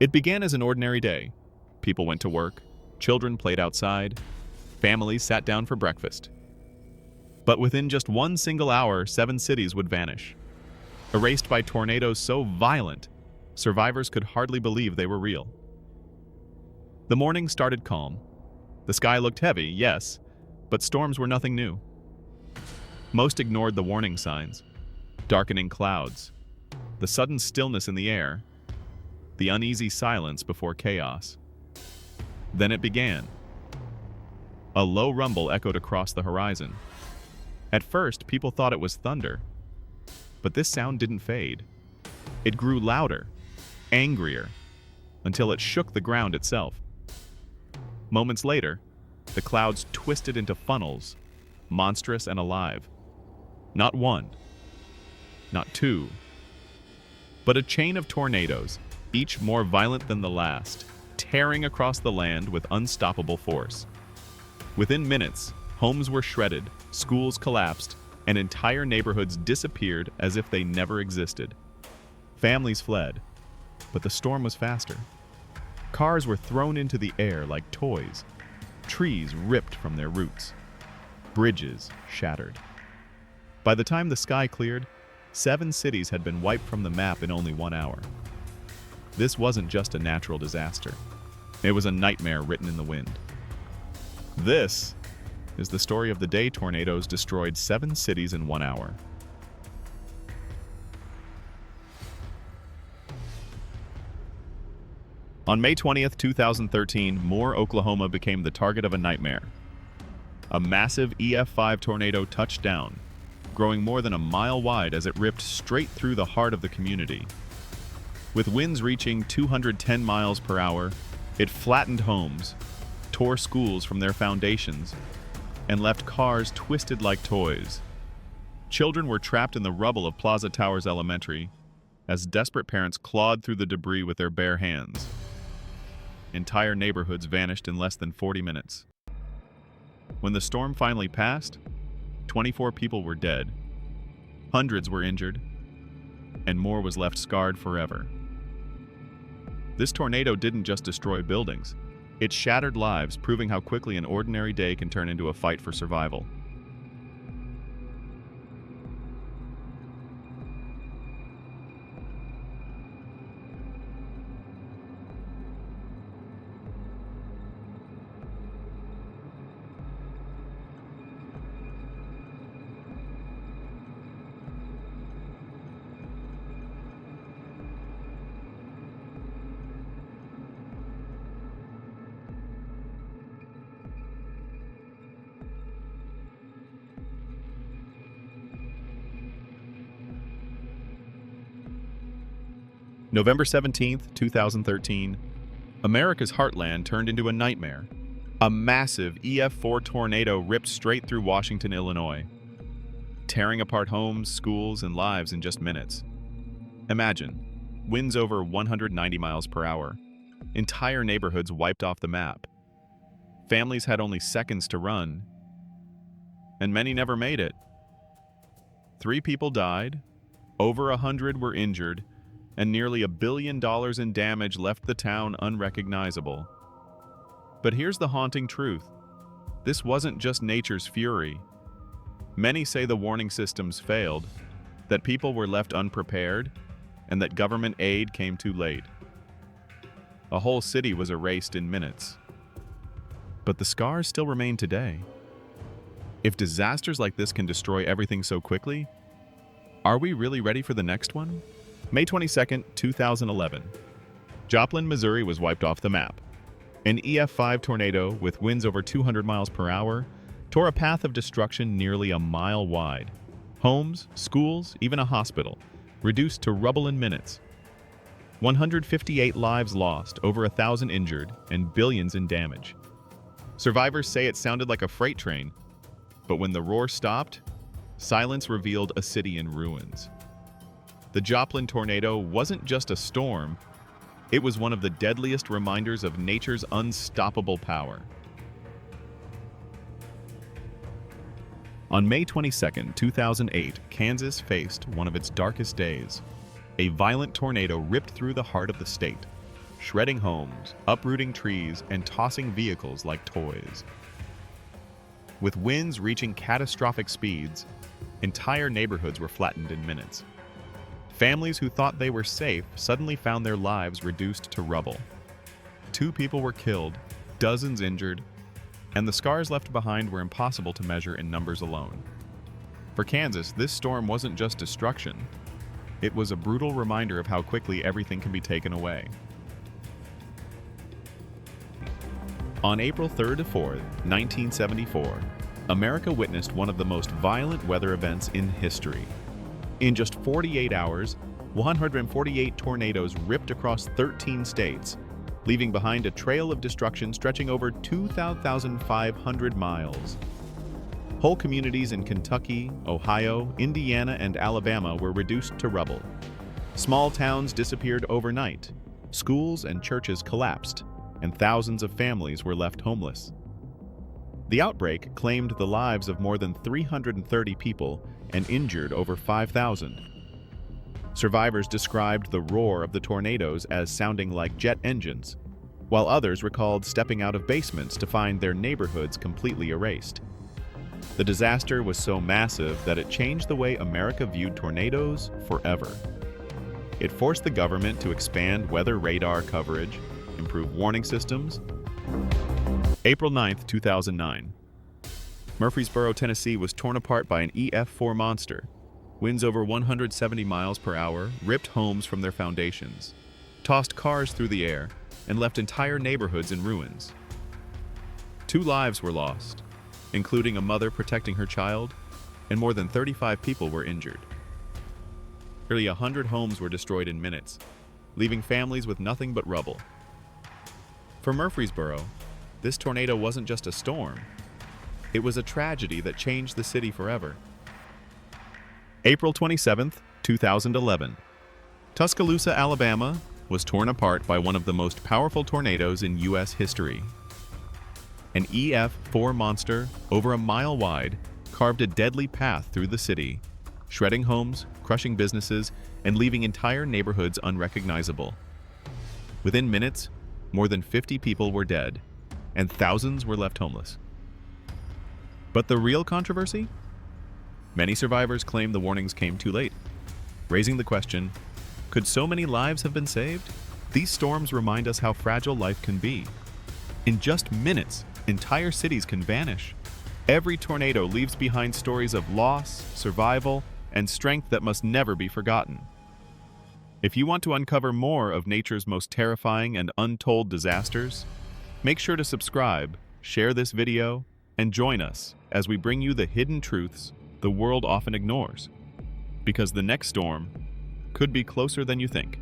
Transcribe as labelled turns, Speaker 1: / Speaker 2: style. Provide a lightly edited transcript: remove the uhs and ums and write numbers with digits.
Speaker 1: It began as an ordinary day. People went to work, children played outside, families sat down for breakfast. But within just one single hour, 7 cities would vanish, erased by tornadoes so violent, survivors could hardly believe they were real. The morning started calm. The sky looked heavy, yes, but storms were nothing new. Most ignored the warning signs: darkening clouds, the sudden stillness in the air, the uneasy silence before chaos. Then it began. A low rumble echoed across the horizon. At first, people thought it was thunder. But this sound didn't fade. It grew louder, angrier, until it shook the ground itself. Moments later, the clouds twisted into funnels, monstrous and alive. Not one, not two, but a chain of tornadoes, each more violent than the last, tearing across the land with unstoppable force. Within minutes, homes were shredded, schools collapsed, and entire neighborhoods disappeared as if they never existed. Families fled, but the storm was faster. Cars were thrown into the air like toys, trees ripped from their roots, bridges shattered. By the time the sky cleared, 7 cities had been wiped from the map in only 1 hour. This wasn't just a natural disaster. It was a nightmare written in the wind. This is the story of the day tornadoes destroyed 7 cities in 1 hour. On May 20th, 2013, Moore, Oklahoma became the target of a nightmare. A massive EF5 tornado touched down, growing more than a mile wide as it ripped straight through the heart of the community. With winds reaching 210 miles per hour, it flattened homes, tore schools from their foundations, and left cars twisted like toys. Children were trapped in the rubble of Plaza Towers Elementary as desperate parents clawed through the debris with their bare hands. Entire neighborhoods vanished in less than 40 minutes. When the storm finally passed, 24 people were dead, hundreds were injured, and Moore was left scarred forever. This tornado didn't just destroy buildings. It shattered lives, proving how quickly an ordinary day can turn into a fight for survival. November 17th, 2013, America's heartland turned into a nightmare. A massive EF4 tornado ripped straight through Washington, Illinois, tearing apart homes, schools, and lives in just minutes. Imagine, winds over 190 miles per hour, entire neighborhoods wiped off the map. Families had only seconds to run, and many never made it. 3 people died, over 100 were injured, and nearly $1 billion in damage left the town unrecognizable. But here's the haunting truth. This wasn't just nature's fury. Many say the warning systems failed, that people were left unprepared, and that government aid came too late. A whole city was erased in minutes. But the scars still remain today. If disasters like this can destroy everything so quickly, are we really ready for the next one? May 22, 2011. Joplin, Missouri was wiped off the map. An EF5 tornado with winds over 200 miles per hour tore a path of destruction nearly a mile wide. Homes, schools, even a hospital, reduced to rubble in minutes. 158 lives lost, over 1,000 injured, and billions in damage. Survivors say it sounded like a freight train, but when the roar stopped, silence revealed a city in ruins. The Joplin tornado wasn't just a storm, it was one of the deadliest reminders of nature's unstoppable power. On May 22, 2008, Kansas faced one of its darkest days. A violent tornado ripped through the heart of the state, shredding homes, uprooting trees, and tossing vehicles like toys. With winds reaching catastrophic speeds, entire neighborhoods were flattened in minutes. Families who thought they were safe suddenly found their lives reduced to rubble. 2 people were killed, dozens injured, and the scars left behind were impossible to measure in numbers alone. For Kansas, this storm wasn't just destruction. It was a brutal reminder of how quickly everything can be taken away. On April 3rd to 4th, 1974, America witnessed one of the most violent weather events in history. In just 48 hours, 148 tornadoes ripped across 13 states, leaving behind a trail of destruction stretching over 2,500 miles. Whole communities in Kentucky, Ohio, Indiana, and Alabama were reduced to rubble. Small towns disappeared overnight, schools and churches collapsed, and thousands of families were left homeless. The outbreak claimed the lives of more than 330 people and injured over 5,000. Survivors described the roar of the tornadoes as sounding like jet engines, while others recalled stepping out of basements to find their neighborhoods completely erased. The disaster was so massive that it changed the way America viewed tornadoes forever. It forced the government to expand weather radar coverage, improve warning systems. April 9, 2009. Murfreesboro, Tennessee was torn apart by an EF4 monster. Winds over 170 miles per hour ripped homes from their foundations, tossed cars through the air, and left entire neighborhoods in ruins. 2 lives were lost, including a mother protecting her child, and more than 35 people were injured. Nearly 100 homes were destroyed in minutes, leaving families with nothing but rubble. For Murfreesboro, this tornado wasn't just a storm. It was a tragedy that changed the city forever. April 27, 2011. Tuscaloosa, Alabama, was torn apart by one of the most powerful tornadoes in U.S. history. An EF4 monster, over a mile wide, carved a deadly path through the city, shredding homes, crushing businesses, and leaving entire neighborhoods unrecognizable. Within minutes, more than 50 people were dead, and thousands were left homeless. But the real controversy? Many survivors claim the warnings came too late, raising the question, could so many lives have been saved? These storms remind us how fragile life can be. In just minutes, entire cities can vanish. Every tornado leaves behind stories of loss, survival, and strength that must never be forgotten. If you want to uncover more of nature's most terrifying and untold disasters, make sure to subscribe, share this video, and join us as we bring you the hidden truths the world often ignores. Because the next storm could be closer than you think.